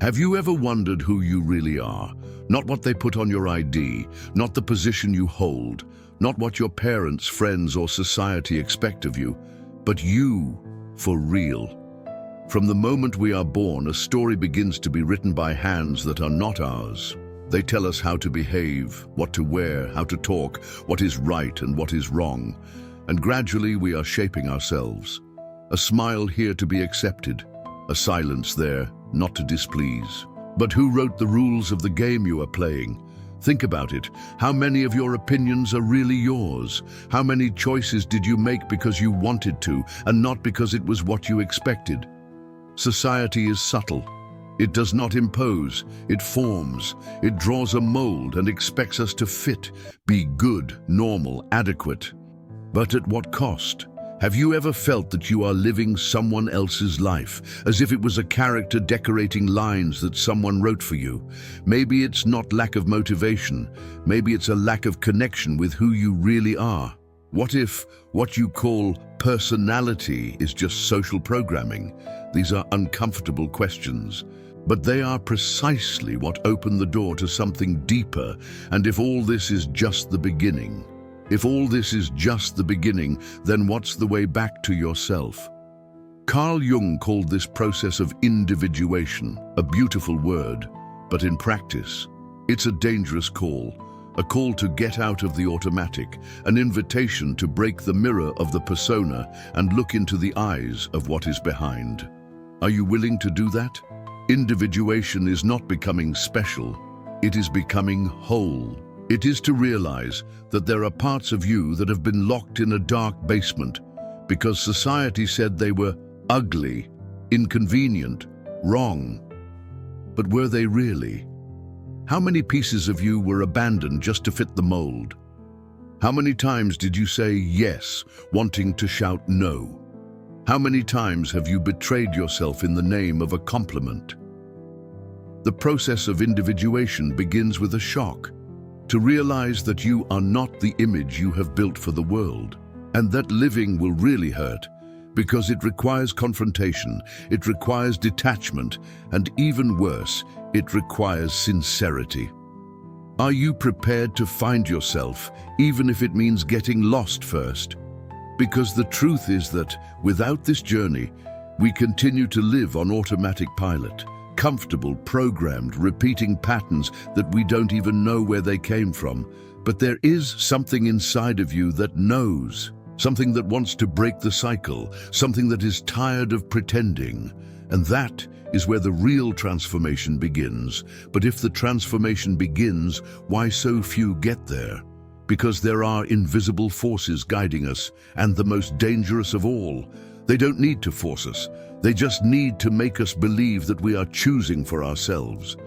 Have you ever wondered who you really are? Not what they put on your ID, not the position you hold, not what your parents, friends, or society expect of you, but you, for real. From the moment we are born, a story begins to be written by hands that are not ours. They tell us how to behave, what to wear, how to talk, what is right and what is wrong. And gradually we are shaping ourselves. A smile here to be accepted, a silence there, not to displease. But who wrote the rules of the game you are playing? Think about it. How many of your opinions are really yours? How many choices did you make because you wanted to, and not because it was what you expected? Society is subtle. It does not impose, it forms. It draws a mold and expects us to fit, be good, normal, adequate. But at what cost? Have you ever felt that you are living someone else's life, as if it was a character decorating lines that someone wrote for you? Maybe it's not lack of motivation. Maybe it's a lack of connection with who you really are. What if what you call personality is just social programming? These are uncomfortable questions, but they are precisely what open the door to something deeper. And if all this is just the beginning, then what's the way back to yourself? Carl Jung called this process of individuation, a beautiful word, but in practice, it's a dangerous call. A call to get out of the automatic, an invitation to break the mirror of the persona and look into the eyes of what is behind. Are you willing to do that? Individuation is not becoming special, it is becoming whole. It is to realize that there are parts of you that have been locked in a dark basement because society said they were ugly, inconvenient, wrong. But were they really? How many pieces of you were abandoned just to fit the mold? How many times did you say yes, wanting to shout no? How many times have you betrayed yourself in the name of a compliment? The process of individuation begins with a shock. To realize that you are not the image you have built for the world, and that living will really hurt, because it requires confrontation, it requires detachment, and even worse, it requires sincerity. Are you prepared to find yourself, even if it means getting lost first? Because the truth is that, without this journey, we continue to live on automatic pilot. Comfortable, programmed, repeating patterns that we don't even know where they came from. But there is something inside of you that knows, something that wants to break the cycle, something that is tired of pretending. And that is where the real transformation begins. But if the transformation begins, why so few get there? Because there are invisible forces guiding us, and the most dangerous of all, they don't need to force us. They just need to make us believe that we are choosing for ourselves.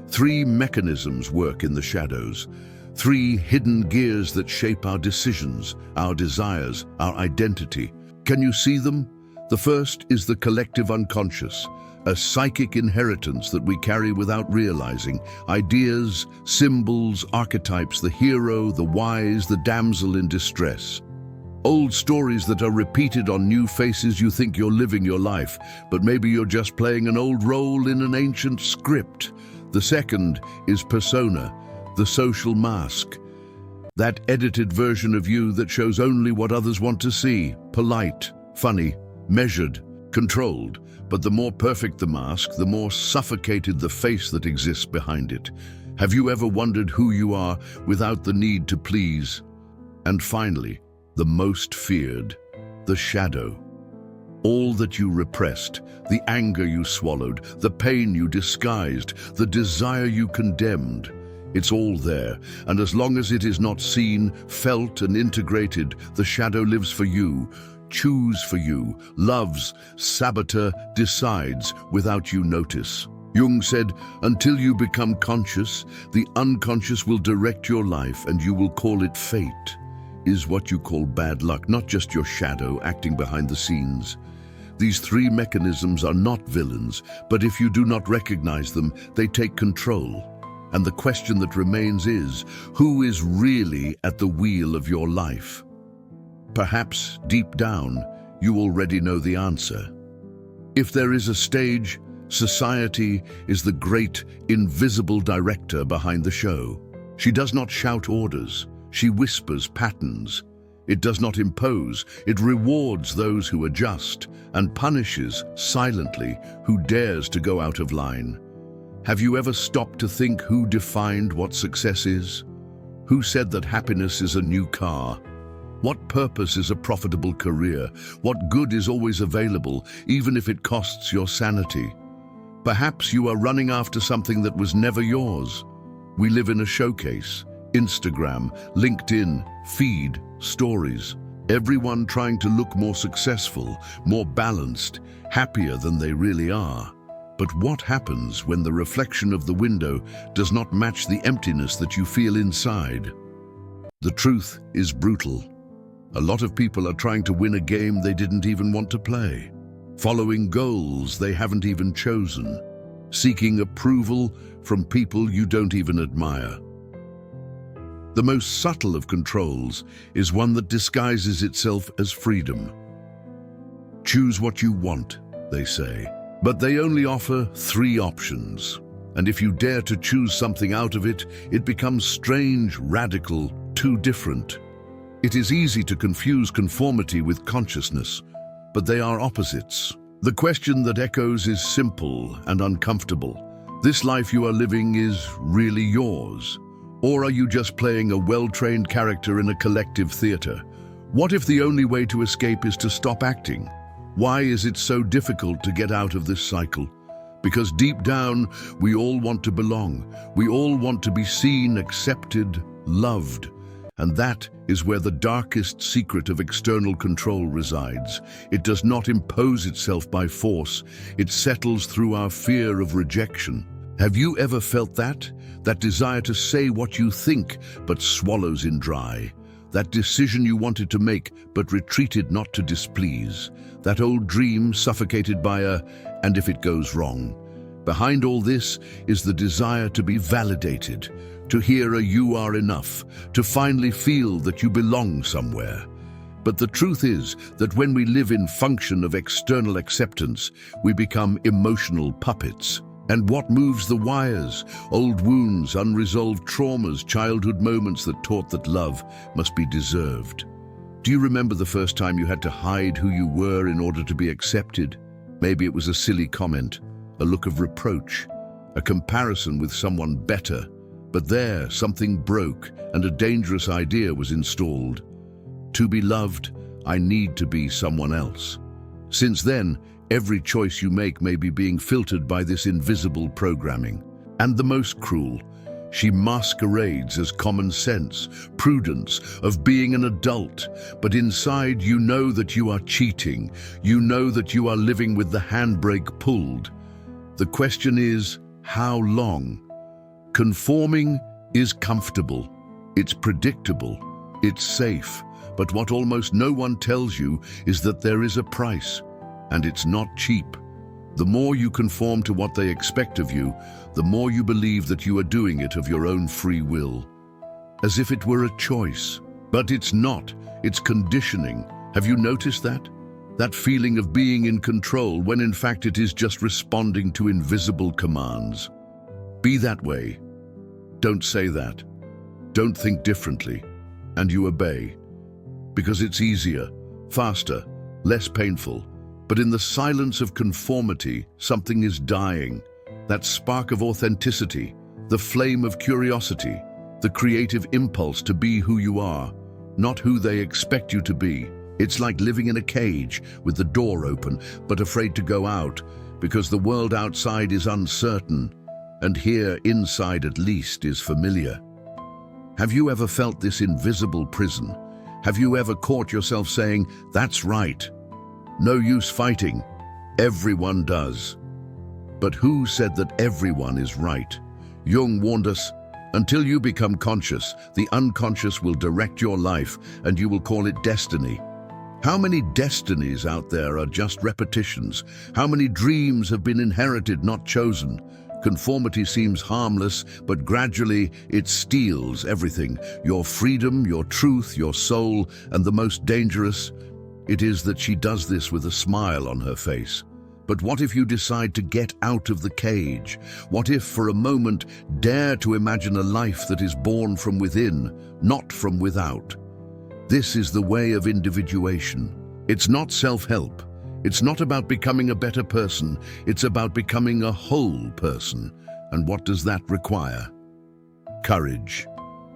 3 mechanisms work in the shadows. 3 hidden gears that shape our decisions, our desires, our identity. Can you see them? The first is the collective unconscious, a psychic inheritance that we carry without realizing. Ideas, symbols, archetypes, the hero, the wise, the damsel in distress. Old stories that are repeated on new faces. You think you're living your life, but maybe you're just playing an old role in an ancient script. The second is persona, the social mask. That edited version of you that shows only what others want to see. Polite, funny, measured, controlled. But the more perfect the mask, the more suffocated the face that exists behind it. Have you ever wondered who you are without the need to please? And finally, the most feared, the shadow. All that you repressed, the anger you swallowed, the pain you disguised, the desire you condemned. It's all there, and as long as it is not seen, felt, and integrated, the shadow lives for you, chooses for you, loves, saboteur, decides without you notice. Jung said, until you become conscious, the unconscious will direct your life and you will call it fate. Is what you call bad luck, not just your shadow acting behind the scenes. These 3 mechanisms are not villains, but if you do not recognize them, they take control. And the question that remains is, who is really at the wheel of your life? Perhaps, deep down, you already know the answer. If there is a stage, Society is the great, invisible director behind the show. She does not shout orders, she whispers patterns. It does not impose, it rewards those who adjust and punishes silently who dares to go out of line. Have you ever stopped to think who defined what success is? Who said that happiness is a new car? What purpose is a profitable career? What good is always available, even if it costs your sanity? Perhaps you are running after something that was never yours. We live in a showcase. Instagram, LinkedIn, feed, stories. Everyone trying to look more successful, more balanced, happier than they really are. But what happens when the reflection of the window does not match the emptiness that you feel inside? The truth is brutal. A lot of people are trying to win a game they didn't even want to play, following goals they haven't even chosen, seeking approval from people you don't even admire. The most subtle of controls is one that disguises itself as freedom. Choose what you want, they say, but they only offer 3 options. And if you dare to choose something out of it, it becomes strange, radical, too different. It is easy to confuse conformity with consciousness, but they are opposites. The question that echoes is simple and uncomfortable. This life you are living is really yours? Or are you just playing a well-trained character in a collective theater? What if the only way to escape is to stop acting? Why is it so difficult to get out of this cycle? Because deep down, we all want to belong. We all want to be seen, accepted, loved. And that is where the darkest secret of external control resides. It does not impose itself by force. It settles through our fear of rejection. Have you ever felt that? That desire to say what you think, but swallows in dry. That decision you wanted to make, but retreated not to displease. That old dream suffocated by and if it goes wrong. Behind all this is the desire to be validated, to hear you are enough, to finally feel that you belong somewhere. But the truth is that when we live in function of external acceptance, we become emotional puppets. And what moves the wires? Old wounds, unresolved traumas, childhood moments that taught that love must be deserved. Do you remember the first time you had to hide who you were in order to be accepted? Maybe it was a silly comment, a look of reproach, a comparison with someone better. But there, something broke and a dangerous idea was installed. To be loved, I need to be someone else. Since then, every choice you make may be being filtered by this invisible programming. And the most cruel, she masquerades as common sense, prudence, of being an adult. But inside you know that you are cheating. You know that you are living with the handbrake pulled. The question is, how long? Conforming is comfortable. It's predictable. It's safe. But what almost no one tells you is that there is a price. And it's not cheap. The more you conform to what they expect of you, the more you believe that you are doing it of your own free will. As if it were a choice. But it's not. It's conditioning. Have you noticed that? That feeling of being in control when in fact it is just responding to invisible commands. Be that way. Don't say that. Don't think differently. And you obey. Because it's easier, faster, less painful. But in the silence of conformity, something is dying. That spark of authenticity, the flame of curiosity, the creative impulse to be who you are, not who they expect you to be. It's like living in a cage with the door open, but afraid to go out, because the world outside is uncertain, and here inside at least is familiar. Have you ever felt this invisible prison? Have you ever caught yourself saying, "That's right. No use fighting. Everyone does." But who said that everyone is right? Jung warned us, until you become conscious, the unconscious will direct your life and you will call it destiny. How many destinies out there are just repetitions? How many dreams have been inherited, not chosen? Conformity seems harmless, but gradually it steals everything. Your freedom, your truth, your soul, and the most dangerous, it is that she does this with a smile on her face. But what if you decide to get out of the cage? What if, for a moment, dare to imagine a life that is born from within, not from without? This is the way of individuation. It's not self-help. It's not about becoming a better person. It's about becoming a whole person. And what does that require? Courage.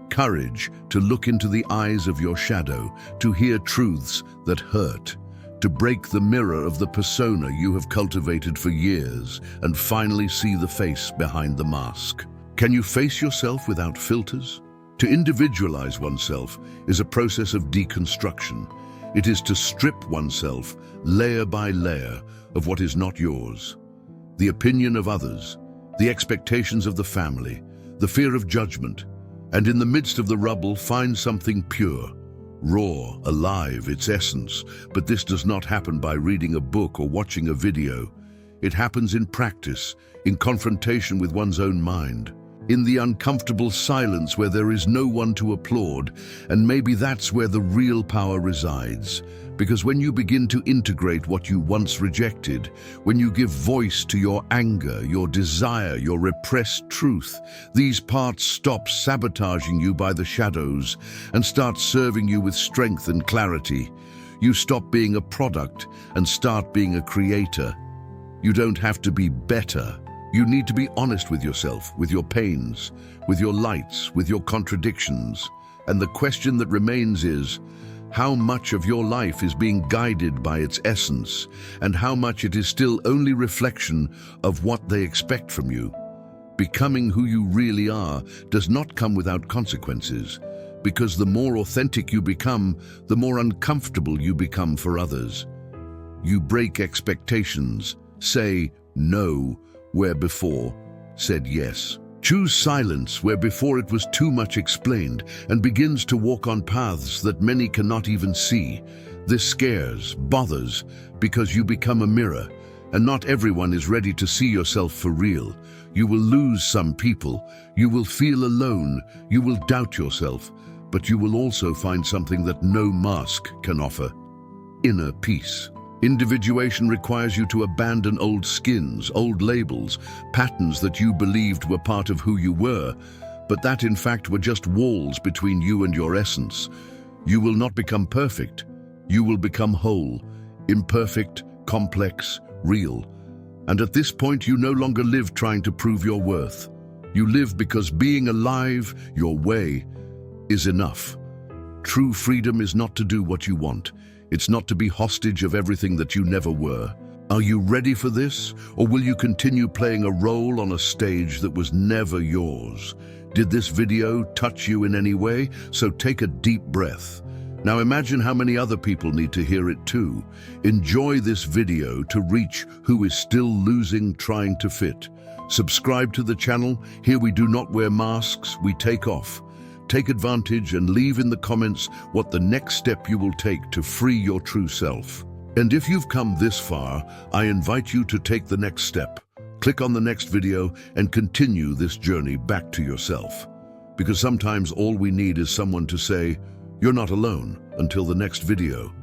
Courage to look into the eyes of your shadow, to hear truths that hurt, to break the mirror of the persona you have cultivated for years and finally see the face behind the mask. Can you face yourself without filters? To individualize oneself is a process of deconstruction. It is to strip oneself, layer by layer, of what is not yours. The opinion of others, the expectations of the family, the fear of judgment, and in the midst of the rubble find something pure, raw, alive, its essence. But this does not happen by reading a book or watching a video. It happens in practice, in confrontation with one's own mind, in the uncomfortable silence where there is no one to applaud. And maybe that's where the real power resides. Because when you begin to integrate what you once rejected, when you give voice to your anger, your desire, your repressed truth, these parts stop sabotaging you by the shadows and start serving you with strength and clarity. You stop being a product and start being a creator. You don't have to be better. You need to be honest with yourself, with your pains, with your lights, with your contradictions. And the question that remains is, how much of your life is being guided by its essence, and how much it is still only reflection of what they expect from you? Becoming who you really are does not come without consequences, because the more authentic you become, the more uncomfortable you become for others. You break expectations, say no where before said yes. Choose silence where before it was too much explained, and begins to walk on paths that many cannot even see. This scares, bothers, because you become a mirror, and not everyone is ready to see yourself for real. You will lose some people, you will feel alone, you will doubt yourself, but you will also find something that no mask can offer: inner peace. Individuation requires you to abandon old skins, old labels, patterns that you believed were part of who you were, but that in fact were just walls between you and your essence. You will not become perfect. You will become whole, imperfect, complex, real. And at this point, you no longer live trying to prove your worth. You live because being alive, your way, is enough. True freedom is not to do what you want. It's not to be hostage of everything that you never were. Are you ready for this? Or will you continue playing a role on a stage that was never yours? Did this video touch you in any way? So take a deep breath. Now imagine how many other people need to hear it too. Enjoy this video to reach who is still losing trying to fit. Subscribe to the channel. Here we do not wear masks, we take off. Take advantage and leave in the comments what the next step you will take to free your true self. And if you've come this far, I invite you to take the next step. Click on the next video and continue this journey back to yourself. Because sometimes all we need is someone to say, "You're not alone," until the next video.